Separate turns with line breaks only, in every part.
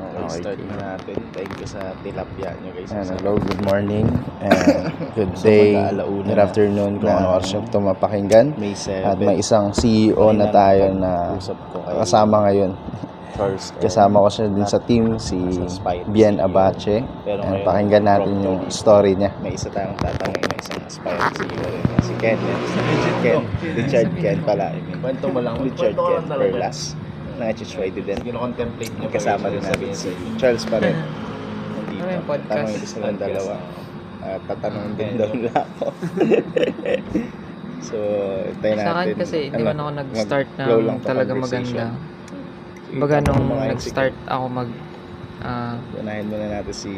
Okay,
start
sige.
na natin. Thank you sa tilapia nyo guys.
Hello, good morning and good
So,
day,
mag-aalauna
good
na
afternoon kung
na
ano oras ito mapakinggan.
May 7.
At may isang CEO na tayo na
usap ko kay
kasama ngayon.
Charles.
Kasama ko siya din sa team, si Bien Abache.
Pero
And
ngayon,
pakinggan natin
from
yung
Tony.
story niya.
May isa tayong tatanungin na isang aspiring CEO rin. Si Ken. Richard Ken pala.
Kwento mo lang.
Richard
Kwento ko
Ken
lang talaga.
Perlas. Nag-Friday din.
Kino-contemplate niyo
Kasama rin natin si Charles pa rin. Nandito.
Ano yung podcast?
Tanongin gusto ng dalawa. At tatanungin din daw nila ako. So, tayo natin.
Sa akin kasi, hindi man ako nag-start
mag-flow lang
ng
to
talaga
conversation.
maganda. Baga nung nag-start ako
Unahin muna natin si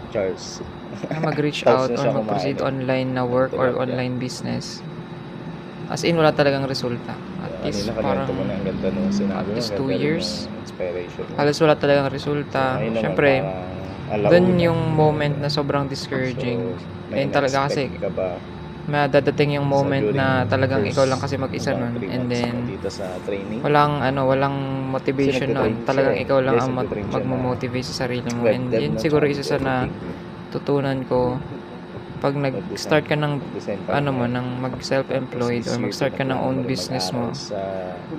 Charles.
mag-reach
Tapos
out
na
or
siya
mag-proceed
kumain.
online na work or
Tilapia.
online business. As in, wala talagang resulta. At least
Kanina
parang
mo na ang ganda nung sinabi
at least
mo,
2
ang ganda
years.
ng inspiration.
halos wala talagang resulta.
Ayun naman,
Siyempre,
parang alauna.
dun yung moment na sobrang discouraging.
So, may
Ayun talaga kasi,
na-expect ka ba
madadating yung moment
during
na talagang
first
ikaw lang kasi mag-isa
mga
nun.
3
And
months
then,
mo dito sa training?
walang motivation
Kasi nagtitrain
nun. Talagang
siya eh.
ikaw lang
Yes,
ang
nagtitrain siya na
magmo-motivate sa sarili mo.
web
And
dev
yun
na
siguro
tsaka
isa sa na
editing.
tutunan ko pag nag-start ka ng
Design pa
ano mo,
rin.
ng mag-self-employed
Tapos
or
this
mag-start
year,
ka ng
pinag-aral
own
rin
business mo
mag-aral sa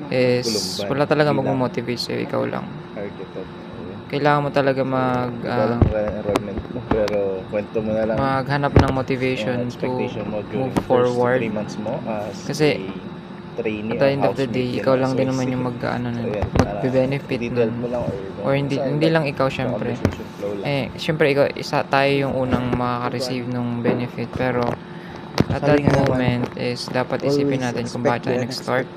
is
Columban
wala talaga
bilang
magmo-motivate sa'yo, ikaw lang.
architect.
Kailangan mo talaga
Hindi ko alam kung kailan enrollment mo, pero kwento mo na lang
maghanap ng
yung
motivation to
expectation mo during
move
first
forward.
3 months mo as
Kasi,
a trainee
at the end
or
of the day,
housemate
ikaw
din
lang
ng
din naman
SOIC.
yung
So, yan,
mag-benefit
i-detail mo
nun.
lang
Or hindi lang ikaw syempre.
conversation flow lang.
Syempre ikaw, tayo yung unang makaka-receive ng benefit, pero at that
Sabi nga naman,
moment is dapat isipin natin kung bakit tayo nag-start.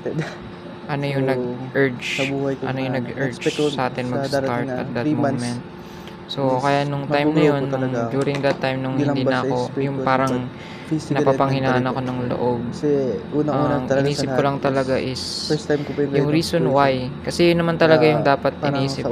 Ano yung
So,
nag-urge,
sa buhay ko
ano yung
na
nag-urge
expect ko
sa atin
sa
mag-start
darating na
at that
3 months
moment. So,
is
kaya nung time na
mag-grow
yun,
po talaga ako.
during that time nung
Hindi lang
hindi
ba
na
sa
ako,
spiritual,
yung parang
but physically and
napapanghinaan
mentally
ako
po.
ng loob.
Kasi unang-una talaga
Inisip
sa
ko lang
lahat
talaga is
first time ko pa
yung reason why. Kasi yun naman talaga yung dapat iniisip,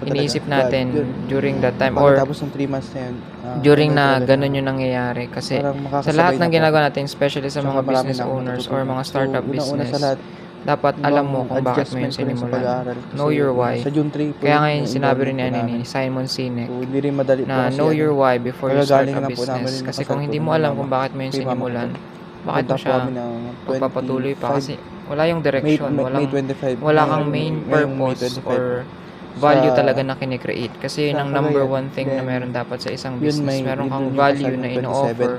iniisip natin during that time or
Pagkatapos ng 3 months na yun,
during
ano
na
talaga
ganun yung nangyayari. Kasi
parang
sa
makakasabay
lahat
na
ng
po.
ginagawa natin, especially sa
Tsaka
mga
marami
business
na akong
owners or
natutunan.
mga startup
So, unang-una
business,
sa lahat,
dapat alam mo
yung
kung bakit mo
adjustment
yun
ko rin sa
sinimulan.
pag-aaral. Kasi
Know your why.
Sa June 3 po
Kaya
yun,
ngayon
yung
sinabi rin
enrollment po
ni
namin.
Simon Sinek
So, hindi rin madali po
na
kasi
know your why before you start
kagagaling
a
lang po namin
business.
rin
Kasi
nakasal
kung
po
hindi
ng
mo alam
mama.
kung bakit mo yun
Kay mama ko
sinimulan,
po.
bakit mo
Punta po
siya
kami ng
magpapatuloy pa
25
kasi wala yung direction,
May 25.
wala kang main
Ngayong May
purpose
25.
or value
Sa-
talaga na kine-create. Kasi yun
sa
ang number
Cagayan.
one thing na
Then,
meron dapat sa isang
yun
business. Meron
yun
kang
yung
value
kasal
na
ng
ino-offer.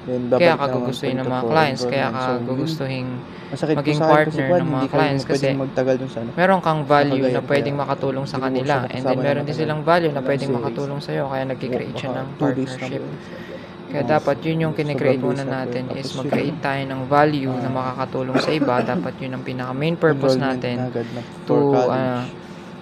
Then,
Kaya
babalik
ka
na naman
gugustuhin ng
po
mga
for
clients, kaya
enrollment.
ka
So, yun,
gugustuhin
masakit po
maging
sa akin kasi
partner
Juan,
ng mga
hindi
clients
kayo pwedeng
kasi
magtagal dun sa ano.
meron kang value
Cagayan,
na pwedeng
kaya
makatulong sa
hindi ko po
kanila
siya
and
nakasama
then
na
meron din
matagal.
silang value na pwedeng
Kasi,
makatulong sa'yo kaya nag-create siya ng
baka 2 days na
partnership.
po.
Kaya dapat yun yung kine-create
Sobrang
muna
bilis na po
natin
yun.
is
Tapos
mag-create tayo ng value na makakatulong sa iba. Dapat yun ang pinaka main purpose
Enrollment
natin
na agad na
to
for college.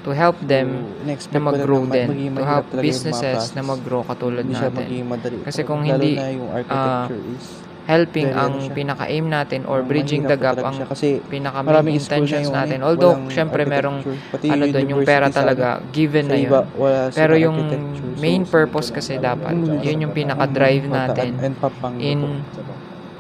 to help them
So, in-expect
na
ko
mag-grow
na
din,
magiging
to
mahirap
help
talaga yung mga
businesses na
process.
mag-grow katulad
Hindi siya
natin.
magiging madali.
Kasi kung
Lalo
hindi,
na yung architecture is
helping
very
ang
ano siya.
pinaka-aim natin or bridging
Mahirap
the
po
gap
talaga
ang
siya. Kasi
pinaka-main
maraming school na
intentions
yung
natin.
ano,
Although,
walang
syempre, merong
architecture. Pati
ano doon, yung pera
university sa
talaga, given
sa
na
iba,
yun.
wala
Pero
silang
yung
architecture. So,
main purpose kasi dapat, yun yung pinaka-drive natin
and Pampanga po.
in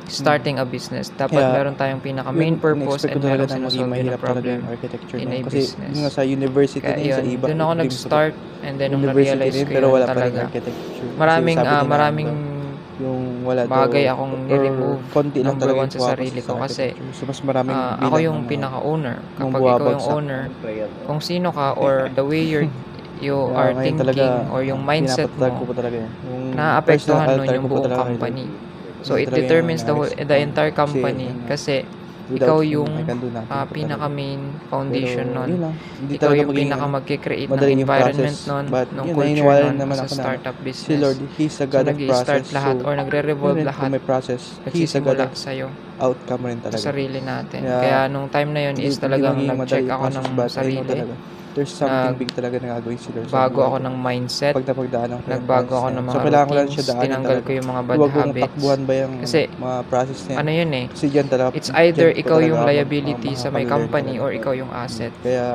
starting a business. Dapat
Kaya,
meron tayong pinaka-main purpose
in-expect ko
and
talaga
merong
na maging
sinusolve na
mahirap talaga
problem
yung architecture
in
na
a
yun. Kasi
business.
yung nga sa university
Kaya
na yun, sa
yun,
iba,
doon ako
dream ko
nag-start and then nung
university
na-realize
din,
ko
pero
yun
wala pa rin
talaga.
architecture. Kasi
Maraming
sabi ni
maraming
Nando, yung wala
bagay
daw,
akong
or
ni-remove.
konti lang
Number
talaga
one
yung
sa
focus
sarili ko
sa
kasi
architecture. So, mas maraming
ako
bilang
yung
ng mga
pinaka-owner.
nung
Kapag ikaw yung
buwabagsak.
owner, kung sino ka or the way you
Kaya
are
ngayon
thinking or yung mindset
pinapatatag ko
mo,
po talaga yun. Yung
naapektuhan
personal
nun
altar
yung
ko po
buong
talaga kay
company.
Lord.
So,
Yun
it
talaga yung
determines
na-expect
the
ko.
entire
Kasi,
company.
yun nga,
Kasi,
without
ikaw
him,
yung
I can do nothing po talaga.
pinaka-main foundation
Pero,
nun.
yun lang. Hindi
Ikaw
talaga
yung
magiging
pinaka magkikreate ng
madali yung
environment
process.
nun,
But,
ng
yun,
culture
naniniwala
nun
naman
as a
ako na
startup business.
si Lord, He's a
So,
God of
nag-i-start
process.
lahat
So,
or nagre-revolve
yun rin
lahat.
kung may process, He's a God
Nagsisimula
of
sa'yo
outcome rin
sa
talaga.
sarili natin.
Kaya,
Kaya nung time na yun is talagang
magiging
nag-check
madali
ako
process,
ng
but I know
sarili.
talaga. There's something big talaga na gagawin si Lord.
Bago ako ng mindset.
Pag napagdaanan ko yung
Nagbago
process
ako
na
ng
yun.
mga
So, kailangan ko lang
routines.
siya daanan
Tinanggal
talaga.
ko yung mga bad
Huwag kong
habits.
takbuhan ba yung
Kasi,
mga process na yan.
ano yun eh.
Kasi dyan talaga.
It's either
dyan po
ikaw
talaga
yung
ako
liability sa may
makakapag-learn
company
talaga.
or ikaw yung asset.
Kaya,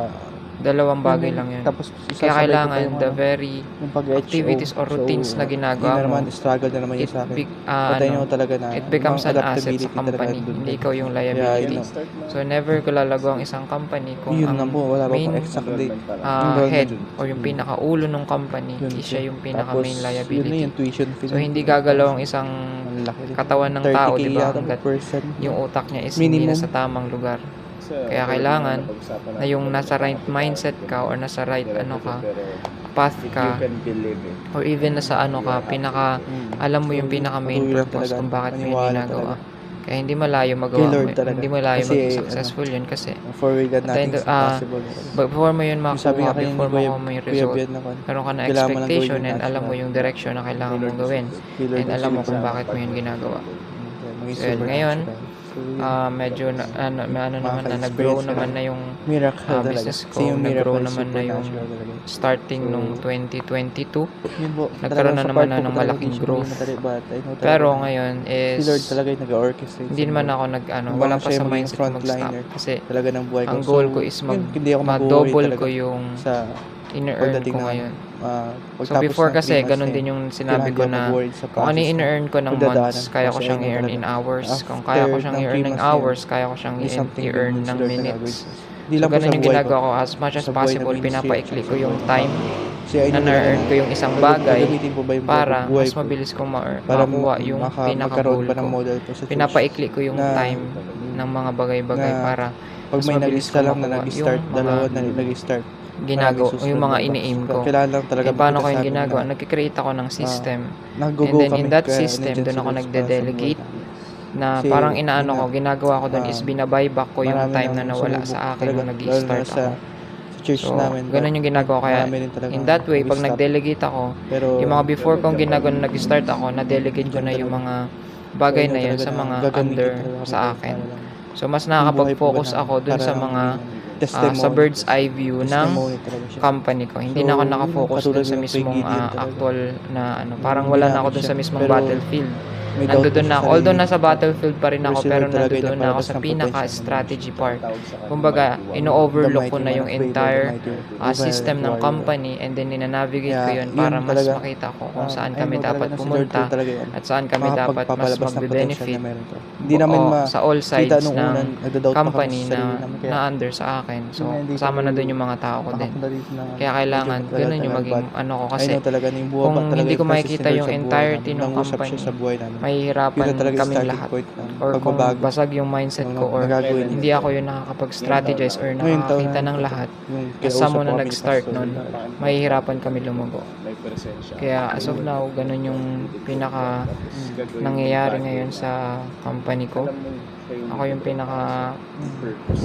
Dalawang bagay lang yun.
Tapos
Kaya
isasabay ko pa
kailangan
yung,
the very
yung pag-HO.
activities or routines na ginagawa
yun na
mo,
naman, struggle na naman yun
it,
sa akin.
be-
But I know
ano,
talaga na
it becomes
yung
an asset
adaptability
sa company,
talaga dun.
hindi ikaw yung
Yeah,
liability.
yun know.
So never ko lalago ang isang company kung
Yun
ang
lang po, wala pa
main
akong exactly.
head or yung pinakaulo ng company
Yun
is siya yung pinaka
Tapos,
main
yun na
liability.
yung tuition fee.
So hindi gagalaw ang isang
Ang laki rin.
katawan ng tao,
30K
di ba?
yata per
Hanggat
person.
yung utak niya is hindi na
Minimum.
sa tamang lugar. Kaya kailangan na yung nasa right mindset ka or nasa right path ka, or even nasa alam mo yung pinaka main
Patuloy lang
purpose
talaga.
kung bakit mo yung
Paniwala
ginagawa.
talaga.
Kaya hindi malayo
Kay
magawa
Lord
mo,
talaga.
hindi malayo
Kasi,
maging successful yun kasi
For we got
At the
nothing
end
is
of-
impossible.
before mo yun
Yung sabi
makuha,
nga kayo ni
before
Kuya,
mo may
Kuya
result,
Bian ako.
meron ka na
Kailangan mo lang
expectation
gawin yung
and alam mo
natural.
yung direction na kailangan mong gawin
Kay Lord
and
ang
alam mo
sila
kung
sa-
bakit mo yun ginagawa.
Maging
So, yun,
super
ngayon,
natural. So, yun.
Medyo naman na nag-grow
Maka-experience
naman
ka
na yung
miracle talaga.
business ko,
Kasi yung
nag-grow
miracle
naman na yung
supernatural talaga.
starting
So,
nung 2022.
Yun po,
Nagkaroon na
talagang sa
naman
part
na
ko
ng
talaga
malaking
hindi siya
growth.
madali, but I know talaga
Pero
na
ngayon
si Lord
is
talaga yung nag-orchestrate.
hindi naman ako wala pa sa mindset ko mag-stop
frontliner
kasi
talaga ng buhay ko.
ang goal
So,
ko is
yun, hindi ako mag-worry
ma-double
talaga
ko yung
sa
ine-earn
pagdating
ko
ng,
ngayon. So
pagtapos
before
ng 3
kasi
months
ganun
na
din
yun,
yung sinabi
kailangan
ko
di ako
na
mag-worry sa
kung ano yung
process na
in-earn ko ng
pagdadaanan.
months, kaya ko
Kasi
siyang
I know
i-earn
talaga
in
na
hours. Kung
after
kaya ko siyang
ng
i-earn
3
in
months na yun,
hours, kaya ko siyang
may something
i-earn
good si
ng
Lord na
minutes.
gagawin. Hindi
So
lang po
ganun
sa
yung
buhay
ginagawa
ko.
ko as much as
Sa buhay na
possible,
ministry at
pinapa-ikli
sa
ko yung
buhay.
time
Kasi I
na
know talaga
na-earn ko yung isang bagay
gagamitin ko ba yung
para
buhay
mas
ko
mabilis kong
para
makuha yung
magkaroon
pinaka-goal
pa ng
ko.
model po sa church.
Pinapaikli ko yung
na-
time ng mga bagay-bagay
na
para
Pag
mas
may
mabilis
nag-isa
ko
lang na
makuha
nag-start,
yung
dalawa
mga
na nag-start.
ginagawa,
Maraming
yung mga
susunod na
ini-aim
box.
ko.
Kailangan lang talaga
Eh, paano ko
makita
yung
sa amin
ginagawa?
na,
Nagkikreate ako ng system.
nag-go
And then in
kami,
that
kaya
system,
nandiyan
doon
si
ako
Lord para sa
nagde-delegate
buhay namin.
na
Kasi,
parang inaano
yun
ko,
nga,
ginagawa ko doon is binabuyback ko yung
marami
time na
nang
nawala
sumubok
sa akin
talaga,
nung
lalo
nag-i-start
na sa
ako.
church
So,
namin.
ganun yung ginagawa ko. Kaya
marami rin talaga
in that way, pag
nag-stop.
nag-delegate ako,
Pero,
yung mga before kong ginagawa nung nag-start ako, na-delegate ko na yung mga bagay
so,
na yun
talaga
sa
na
mga
gagamitin
under
talaga kami
sa
para
akin.
lang
So, mas
yung buhay po ba
nakakapag-focus
namin
ako dun
para
sa
lang
mga
testimony.
sa bird's eye view ng
Testimony talaga siya.
company ko. Hindi
So,
na ako
yun,
nakafocus
katulad
dun sa
ng
mismong
kay Gideon talaga.
actual na parang
Hindi
wala na
namin
ako dun
siya.
sa mismong
Pero,
battlefield.
may doubt
Nandoon
po
na
sa
ako. Although
sarili.
nasa battlefield pa rin ako,
Pero si
pero
Lord talaga
nandoon na ako
nagpalabas
sa
ng
pinaka-strategy part.
Kumbaga,
Kumbaga, ino-overlook ko na yung entire
entire
system ng company and then ninanavigate ko yun para mas makita ko kung saan kami dapat pumunta at saan kami dapat mas magbe-benefit
Hindi namin
sa all sides
nung
ng
unang nagda-doubt pa kami
company
sa sarili namin.
na under sa akin. So,
Hindi
kasama
kami
na doon yung mga tao ko din.
makapunta dito na
Kaya kailangan,
medyo
ganun yung
matagal,
maging
but
ano ko
I
kasi
know talaga na yung buhay
kung
talaga
hindi ko
yung presence
makikita
ni Lord
yung
sa buhay
entirety
namin,
ng
nangusap siya
company,
sa buhay namin.
mahihirapan
Yun na talaga yung
kaming
starting
lahat.
point ng
Or kung
pagbabago.
basag yung mindset ko or
Nagagawin.
hindi ako yung nakakapag-strategize or
Ngayon,
nakakakita
taon
ng lahat,
yung
basta mo
kinausap
na
ko kami ni
nag-start
Pastor,
nun, mahihirapan kami lumago. Kaya as of now, ganun yung pinaka nangyayari ngayon sa company ko. Ako yung pinaka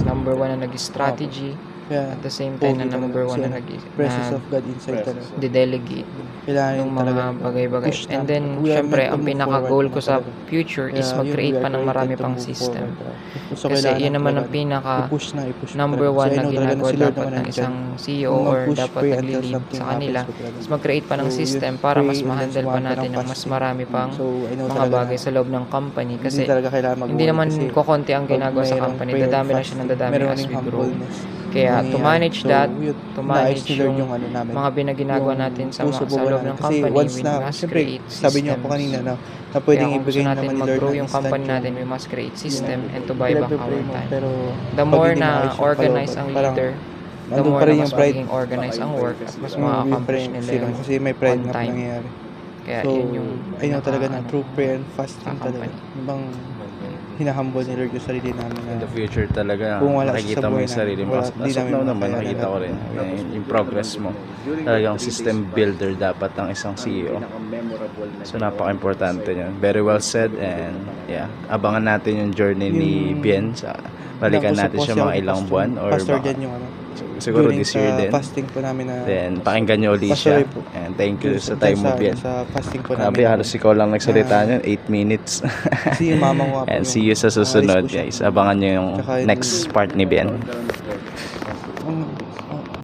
number one na nag-strategy
Kaya,
at the same time na
pogi talaga
number one
kasi
na
presence of God inside talaga.
nag-delegate
Kailangan
ng
yung
mga
talaga
bagay-bagay.
push
And
namin.
then,
We are
syempre,
meant to
ang
move
pinaka-goal
forward
ko sa
talaga.
future is
Kaya,
mag-create
we are
pa ng marami
created to
pang
move
system.
forward talaga. So,
Kasi
kailangan
yun naman ang
talaga
pinaka
i-push
number
talaga.
one
Kasi I
na
know talaga
ginagawa
si Lord
dapat
naman
ng
nandyan.
isang CEO
Kung
or
mag-push,
dapat
pray until
nagli-lead
something
sa kanila
happens po talaga.
is mag-create pa ng
So,
system
yun,
para
pray
mas
and then
ma-handle pa
sumama ka
natin
ng
ng mas
fasting.
marami pang
So, I know
mga
talaga
bagay
na
sa loob ng company
hindi
kasi
talaga kailangan
hindi
mag-worry
naman
kasi
kukonti ang
pag
ginagawa sa
mayroong
company,
prayer and
dadami na siya ng
fasting,
dadami
meron
as
yung
we grow.
humbleness
Kaya
na
to
nangyayari.
manage
So,
that,
yun,
to
naayos
manage
ni Lord
yung
ano namin,
mga binaginawa
yung
natin sa
puso
sa
po
loob
namin.
ng
Kasi
company,
once
we
na,
must
siyempre,
create
sabi niyo po
systems.
kanina na
Kaya
pwedeng
kung gusto
ibigay
natin
naman ni Lord
mag-grow
ng
yung
instant
company
yung
natin, we must create system and to buy back
pinagpe-pray
our
mo,
time.
pero
The
pag
more
hindi
na
maayos yung
organize
kalooban,
ang
parang
leader, the
nandun
more
pa
na
rin
mas
yung pride.
magiging organize ang work at mas
Yung
ma-accomplish
pride,
nila yun
kasi may pride
on
na
time.
nangyayari.
Kaya
So,
yun yung
I know talaga na
pinaka-
true prayer and fasting
sa
talaga.
company.
Ibang hinahumble ni Lord yung sarili namin
In the
na
future talaga,
kung wala siya
nakikita
sa
mo
buhay
yung sarili mo.
namin,
As
di
of
namin
now naman,
makakaya
nakikita ko rin yung progress mo. Talagang system builder dapat ng isang CEO. So, napaka-importante yun. Very well said and yeah, abangan natin yung journey ni Bien. Balikan natin siya mga ilang buwan or
Pastor
baka,
Jan yung ano.
siguro
during
this year
sa
din.
fasting po namin na
Then, pakinggan nyo ulit
Pastor
siya.
Ray po.
And thank you
dun
sa time mo, Bien.
Sa fasting po
Grabe,
namin.
halos ikaw lang nagsalita niyan, 8 minutes.
Kasi yung mama ko nga po
And
yung
see you sa
umalis
susunod,
po siya.
guys. Abangan nyo yung
Tsaka yung-
next part ni Bien.